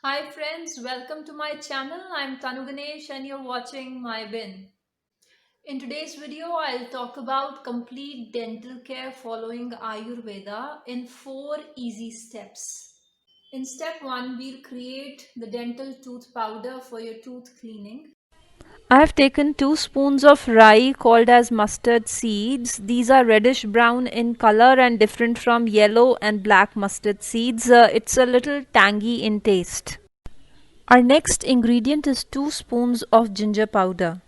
Hi friends, welcome to my channel. I'm Tanu Ganesh and you're watching my bin. In today's video, I'll talk about complete dental care following Ayurveda in 4 easy steps. In step 1, we'll create the dental tooth powder for your tooth cleaning. I have taken 2 spoons of rye called as mustard seeds. These are reddish brown in color and different from yellow and black mustard seeds. It's a little tangy in taste. Our next ingredient is 2 spoons of ginger powder.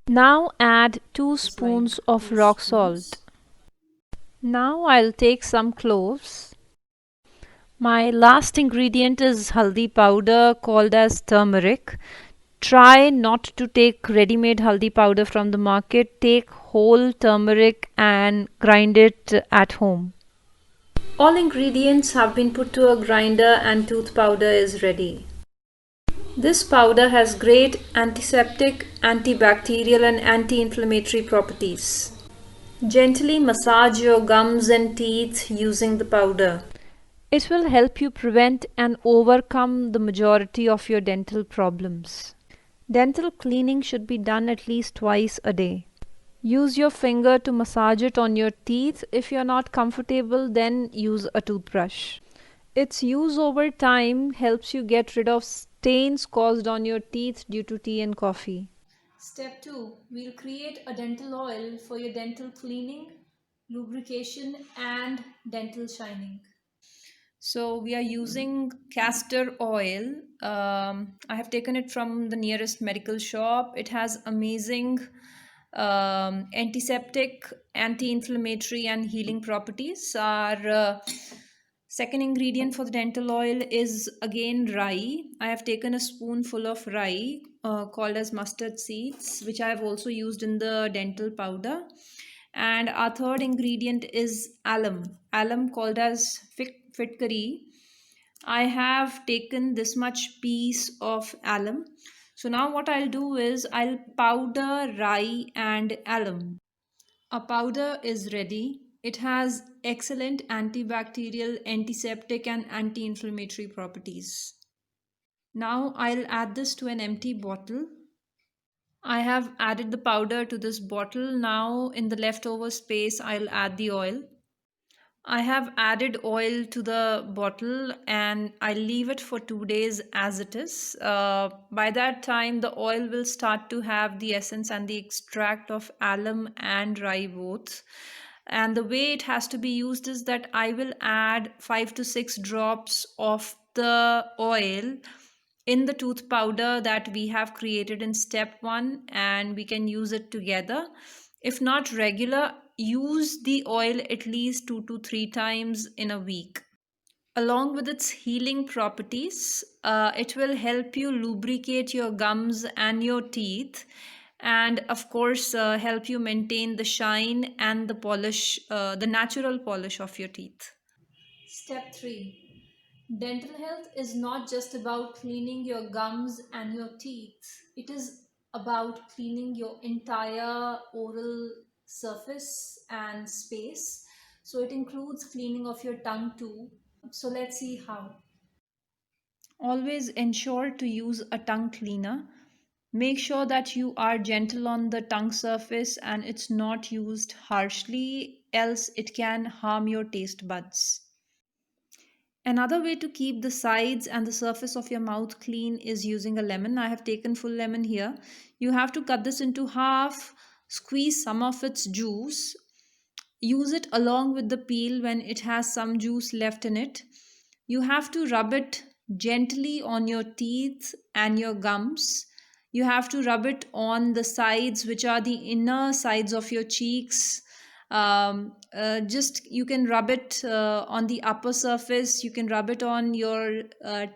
Now add 2 It's like spoons of 2 rock salt. spoons. Now I'll take some cloves. My last ingredient is haldi powder called as turmeric. Try not to take ready made haldi powder from the market. Take whole turmeric and grind it at home. All ingredients have been put to a grinder and tooth powder is ready. This powder has great antiseptic, antibacterial, and anti inflammatory properties. Gently massage your gums and teeth using the powder. It will help you prevent and overcome the majority of your dental problems. Dental cleaning should be done at least twice a day. Use your finger to massage it on your teeth. If you're not comfortable, then use a toothbrush. Its use over time helps you get rid of stains caused on your teeth due to tea and coffee. Step 2, we'll create a dental oil for your dental cleaning, lubrication and dental shining. So we are using castor oil. I have taken it from the nearest medical shop. It has amazing antiseptic, anti-inflammatory, and healing properties. Our second ingredient for the dental oil is again rye. I have taken a spoonful of rye called as mustard seeds, which I have also used in the dental powder. And our third ingredient is alum, alum called as fitkari. I have taken this much piece of alum. So now what I'll do is I'll powder rye and alum. A powder is ready. It has excellent antibacterial, antiseptic, and anti inflammatory properties. Now I'll add this to an empty bottle. I have added the powder to this bottle. Now, in the leftover space, I'll add the oil. I have added oil to the bottle and I leave it for 2 days as it is. By that time, the oil will start to have the essence and the extract of alum and rye both. And the way it has to be used is that I will add 5 to 6 drops of the oil in the tooth powder that we have created in step 1 and we can use it together. If not regular, use the oil at least 2 to 3 times in a week. Along with its healing properties, it will help you lubricate your gums and your teeth, and of course, help you maintain the shine and the polish, the natural polish of your teeth. Step 3, dental health is not just about cleaning your gums and your teeth, it is about cleaning your entire oral surface and space. So it includes cleaning of your tongue too. So let's see how. Always ensure to use a tongue cleaner. Make sure that you are gentle on the tongue surface and it's not used harshly, else it can harm your taste buds. Another way to keep the sides and the surface of your mouth clean is using a lemon. I have taken full lemon here. You have to cut this into half, squeeze some of its juice, use it along with the peel when it has some juice left in it. You have to rub it gently on your teeth and your gums. You have to rub it on the sides, which are the inner sides of your cheeks. Just you can rub it on the upper surface, you can rub it on your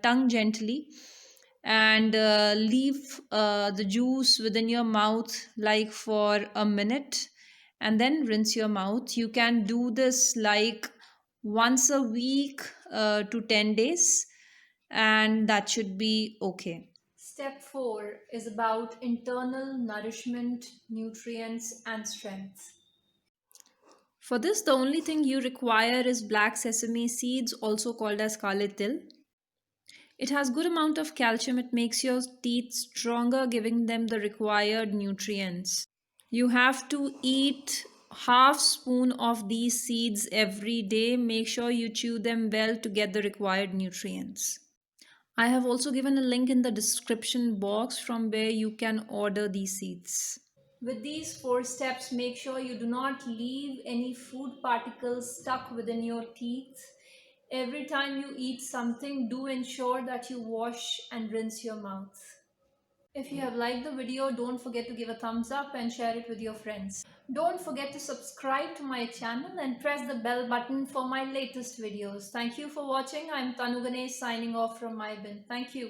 tongue gently and leave the juice within your mouth like for a minute and then rinse your mouth. You can do this like once a week to 10 days and that should be okay. Step 4 is about internal nourishment, nutrients, and strength. For this, the only thing you require is black sesame seeds, also called as kale til. It has good amount of calcium. It makes your teeth stronger, giving them the required nutrients. You have to eat half spoon of these seeds every day. Make sure you chew them well to get the required nutrients. I have also given a link in the description box from where you can order these seeds. With these 4 steps, make sure you do not leave any food particles stuck within your teeth. Every time you eat something, do ensure that you wash and rinse your mouth. If you have liked the video, don't forget to give a thumbs up and share it with your friends. Don't forget to subscribe to my channel and press the bell button for my latest videos. Thank you for watching. I'm Tanu Ganesh signing off from MyBin. Thank you.